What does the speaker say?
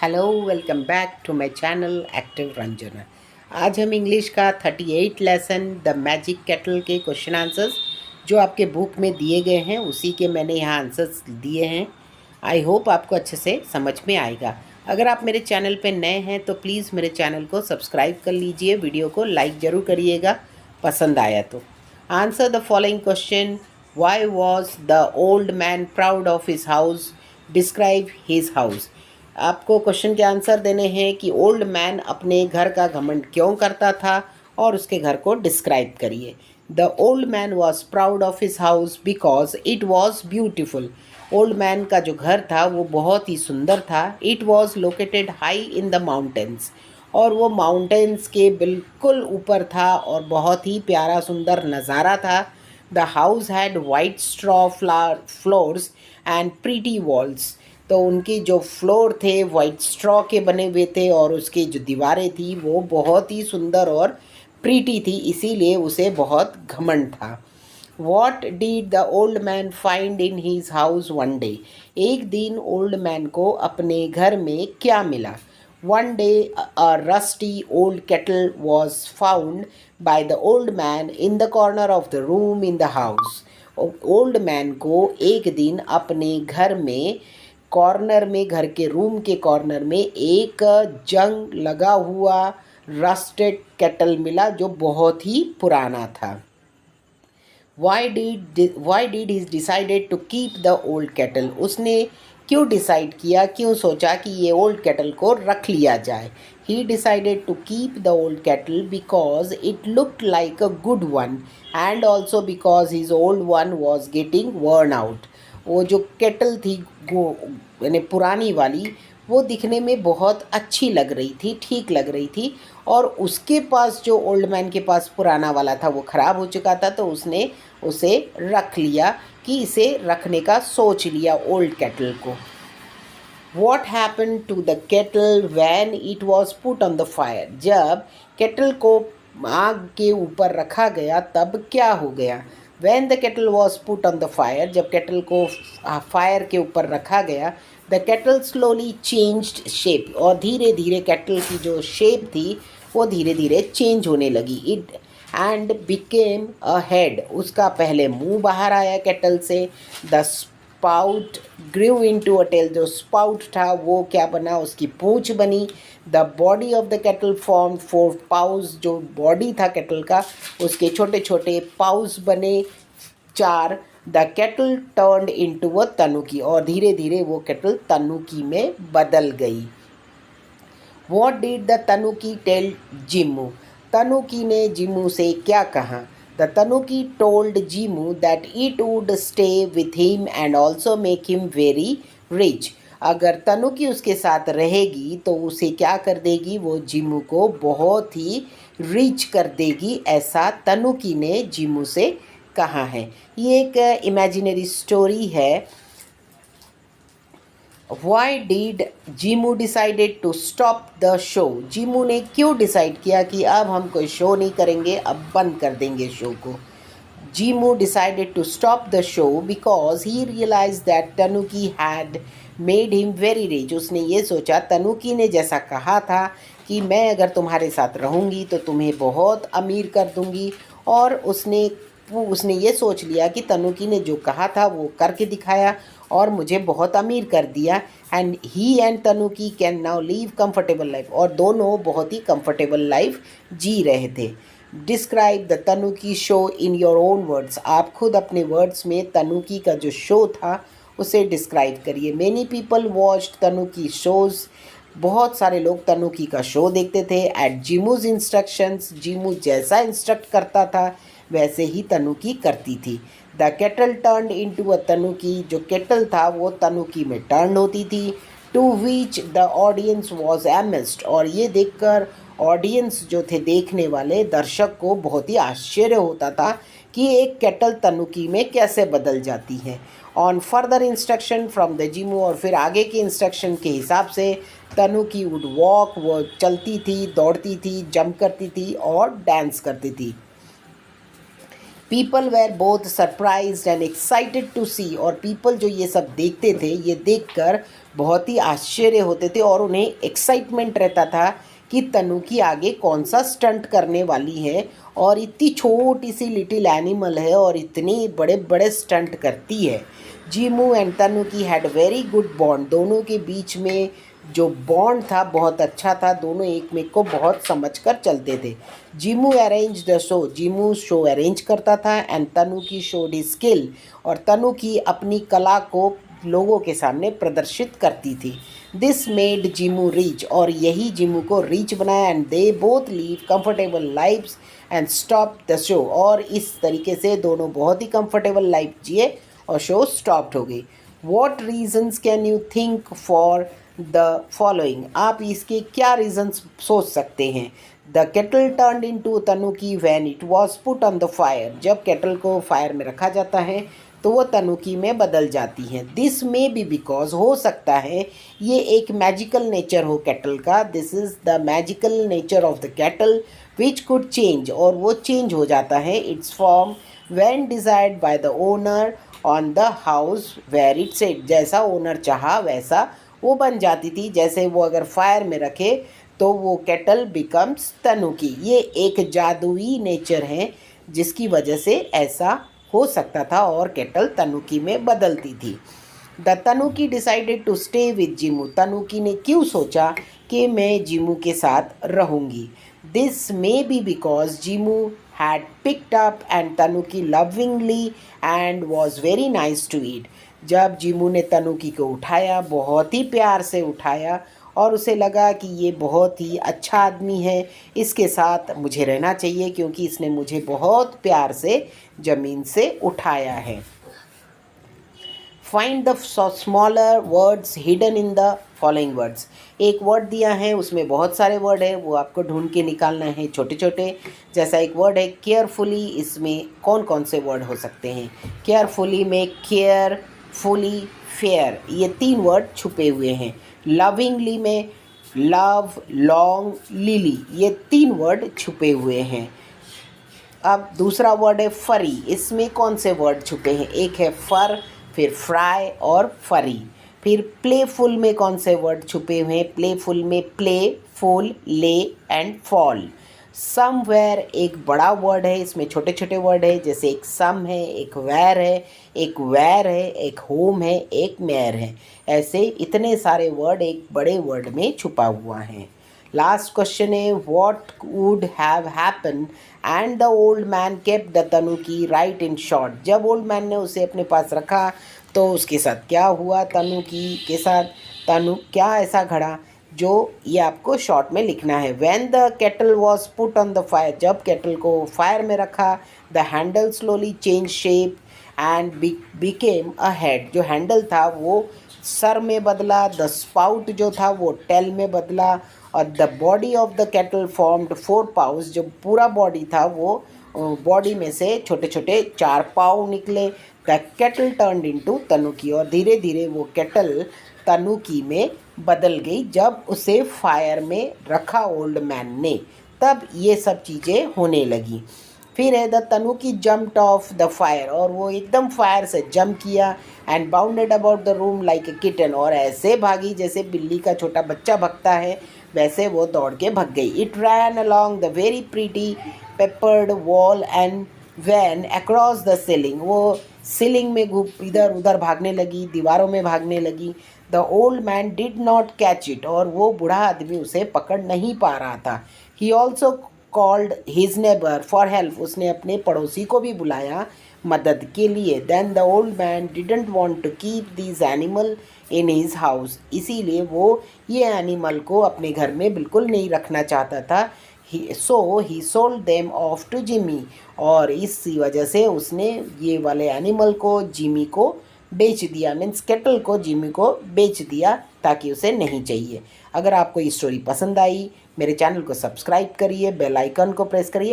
Hello welcome back to my channel active Ranjana. आज हम English का 38 लेसन द मैजिक केटल के क्वेश्चन आंसर्स जो आपके बुक में दिए गए हैं उसी के मैंने यहाँ आंसर्स दिए हैं। आई होप आपको अच्छे से समझ में आएगा। अगर आप मेरे चैनल पे नए हैं तो प्लीज़ मेरे चैनल को सब्सक्राइब कर लीजिए, वीडियो को लाइक ज़रूर करिएगा पसंद आया तो। Answer the following question. Why was the old man proud of his house? Describe his house. आपको क्वेश्चन के आंसर देने हैं कि ओल्ड मैन अपने घर का घमंड क्यों करता था और उसके घर को डिस्क्राइब करिए। The old man was proud of his house because it was beautiful. Old man का जो घर था वो बहुत ही सुंदर था। It was located high in the mountains, और वो माउंटेन्स के बिल्कुल ऊपर था और बहुत ही प्यारा सुंदर नज़ारा था। The house had white straw floors and pretty walls. तो उनकी जो फ्लोर थे वाइट स्ट्रॉ के बने हुए थे और उसकी जो दीवारें थी वो बहुत ही सुंदर और प्रीटी थी, इसीलिए उसे बहुत घमंड था। What did the old man find in his house one day? एक दिन ओल्ड मैन को अपने घर में क्या मिला? One day a rusty old kettle was found by the old man in the corner of the room in the house. Old man को एक दिन अपने घर में कॉर्नर में, घर के रूम के कॉर्नर में एक जंग लगा हुआ रस्टेड केटल मिला जो बहुत ही पुराना था। Why did he decided to keep the old kettle? उसने क्यों डिसाइड किया, क्यों सोचा कि ये ओल्ड केटल को रख लिया जाए? He decided to keep the old kettle because it looked like a good one and also because his old one was getting worn out. वो जो केटल थी यानी पुरानी वाली, वो दिखने में बहुत अच्छी लग रही थी, ठीक लग रही थी, और उसके पास जो ओल्ड मैन के पास पुराना वाला था वो ख़राब हो चुका था, तो उसने उसे रख लिया, कि इसे रखने का सोच लिया ओल्ड केटल को। What happen to the kettle when it was put on the fire? जब केटल को आग के ऊपर रखा गया तब क्या हो गया? When the kettle was put on the fire, जब केटल को फायर के ऊपर रखा गया, the kettle slowly changed shape, और धीरे धीरे केटल की जो शेप थी वो धीरे धीरे चेंज होने लगी। It and became a head, उसका पहले मुंह बाहर आया केटल से। The spout grew into a tail, जो स्पाउट था वो क्या बना, उसकी पूंछ बनी। The body of the kettle form 4 paws, जो बॉडी था केटल का उसके छोटे छोटे पाउज बने 4। The kettle turned into a tanuki, और धीरे धीरे वो केटल तनुकी में बदल गई। What did the tanuki tell जिमू? Tanuki ने जिमू से क्या कहा? The tanuki told Jimu that it would stay with him and also make him very rich. अगर तनुकी उसके साथ रहेगी तो उसे क्या कर देगी, वो जिमू को बहुत ही रिच कर देगी, ऐसा तनुकी ने जिमू से कहा है। ये एक इमेजिनरी स्टोरी है। Why did Jimu decided to stop the show? Jimu ने क्यों डिसाइड किया कि अब हम कोई शो नहीं करेंगे, अब बंद कर देंगे शो को? Jimu decided to stop the show because he realize that tanuki had made him very rich. उसने ये सोचा, तनुकी ने जैसा कहा था कि मैं अगर तुम्हारे साथ रहूँगी तो तुम्हें बहुत अमीर कर दूँगी, और उसने ये सोच लिया कि तनुकी ने जो कहा था वो करके दिखाया और मुझे बहुत अमीर कर दिया। And he and tanuki can now live comfortable life, और दोनों बहुत ही कंफर्टेबल लाइफ जी रहे थे। Describe the tanuki show in your own words. आप खुद अपने वर्ड्स में तनुकी का जो शो था उसे डिस्क्राइब करिए। मैनी पीपल वॉच्ड तनुकी शोज़, बहुत सारे लोग तनुकी का शो देखते थे। एट जीमूज इंस्ट्रक्शंस, जीमू जैसा इंस्ट्रक्ट करता था वैसे ही तनुकी करती थी। The kettle turned into a tanuki, जो केटल था वो तनुकी में टर्न होती थी। To which the audience was amused, और ये देखकर ऑडियंस जो थे, देखने वाले दर्शक को बहुत ही आश्चर्य होता था कि एक केटल तनुकी में कैसे बदल जाती है। On further instruction from the Jimu, और फिर आगे के इंस्ट्रक्शन के हिसाब से तनुकी वुड वॉक, वो चलती थी, दौड़ती थी, जंप करती थी और डांस करती थी। People were both surprised and excited to see, और पीपल जो ये सब देखते थे, ये देखकर बहुत ही आश्चर्य होते थे और उन्हें एक्साइटमेंट रहता था कि तनुकी आगे कौन सा स्टंट करने वाली है, और इतनी छोटी सी लिटिल एनिमल है और इतने बड़े बड़े स्टंट करती है। Jimu and tanuki had very good bond, दोनों के बीच में जो बॉन्ड था बहुत अच्छा था, दोनों एक में को बहुत समझ कर चलते थे। Jimu arrange the show, Jimu show arrange करता था, and tanuki showed his skill, और तनुकी अपनी कला को लोगों के सामने प्रदर्शित करती थी। दिस मेड जीमू रिच, और यही जीमू को रिच बनाया, and they both live comfortable lifes and stop the show, और इस तरीके से दोनों बहुत ही कंफर्टेबल लाइफ जिए और शो स्टॉप्ड हो गई। What reasons can you think for the following, आप इसके क्या रीजन्स सोच सकते हैं। The kettle turned into tanuki when it was put on the fire, जब केटल को फायर में रखा जाता है तो वो तनुकी में बदल जाती है। दिस मे बी बिकॉज, हो सकता है ये एक मैजिकल नेचर हो केटल का, this is the magical nature of the kettle which could change, और वो चेंज हो जाता है its form when desired by the owner on the house where it set, जैसा ओनर चाहा वैसा वो बन जाती थी। जैसे वो अगर फायर में रखे तो वो केटल बिकम्स तनुकी। ये एक जादुई नेचर है जिसकी वजह से ऐसा हो सकता था और केटल तनुकी में बदलती थी। The tanuki decided to stay with Jimu, tanuki ने क्यों सोचा कि मैं जीमू के साथ रहूँगी। This may be because Jimu had picked up and tanuki lovingly and was very nice to eat, जब जीमू ने तनुकी को उठाया, बहुत ही प्यार से उठाया, और उसे लगा कि ये बहुत ही अच्छा आदमी है, इसके साथ मुझे रहना चाहिए क्योंकि इसने मुझे बहुत प्यार से ज़मीन से उठाया है। Find the smaller words hidden in the following words, एक वर्ड दिया है उसमें बहुत सारे वर्ड है, वो आपको ढूंढ के निकालना है छोटे छोटे। जैसा एक वर्ड है केयरफुली, इसमें कौन कौन से वर्ड हो सकते हैं। केयरफुली में केयर, फुली, फेयर, ये 3 वर्ड छुपे हुए हैं। लविंगली में लव, लॉन्ग, लिली, ये 3 वर्ड छुपे हुए हैं। अब दूसरा वर्ड है फरी, इसमें कौन से वर्ड छुपे हैं। एक है फर, फिर फ्राई और फरी। फिर प्लेफुल में कौन से वर्ड छुपे हुए हैं। प्लेफुल में प्ले, फुल, ले एंड फॉल। समवेयर एक बड़ा वर्ड है, इसमें छोटे छोटे वर्ड है, जैसे एक सम है, एक वेर है, एक वेर है, एक होम है, एक मेयर है। ऐसे इतने सारे वर्ड एक बड़े वर्ड में छुपा हुआ है। लास्ट क्वेश्चन है what would have happen and the old man kept the tanuki right in short, जब ओल्ड मैन ने उसे अपने पास रखा तो उसके साथ क्या हुआ, तनुकी के साथ तनु क्या ऐसा घड़ा, जो ये आपको शॉर्ट में लिखना है। When the kettle was put on the fire, जब केटल को फायर में रखा, the handle slowly change shape and became a head, जो हैंडल था वो सर में बदला, द स्पाउट जो था वो टेल में बदला, और the body of the kettle formed 4 पाउस, जो पूरा बॉडी था वो बॉडी में से छोटे छोटे 4 पाव निकले। द केटल टर्नड इनटू तनुकी, और धीरे धीरे वो केटल तनुकी में बदल गई जब उसे फायर में रखा ओल्ड मैन ने, तब ये सब चीज़ें होने लगी। फिर है the tanuki jumped off the fire, और वो एकदम फायर से जंप किया, and bounded about the room like a kitten, और ऐसे भागी जैसे बिल्ली का छोटा बच्चा भगता है वैसे वो दौड़ के भग गई। It ran along the very pretty papered wall and when across the ceiling, वो सीलिंग में इधर उधर भागने लगी, दीवारों में भागने लगी। The old man did not catch it, और वो बूढ़ा आदमी उसे पकड़ नहीं पा रहा था। He also called his neighbour for help, उसने अपने पड़ोसी को भी बुलाया मदद के लिए। Then the old man didn't want to keep this animal in his house, इसीलिए वो ये एनिमल को अपने घर में बिल्कुल नहीं रखना चाहता था। So he sold them off to Jimmy, और इसी वजह से उसने ये वाले एनिमल को जिमी को बेच दिया, मीन्स केटल को जिमी को बेच दिया ताकि उसे नहीं चाहिए। अगर आपको ये स्टोरी पसंद आई, मेरे चैनल को सब्सक्राइब करिए, बेल आइकन को प्रेस करिए।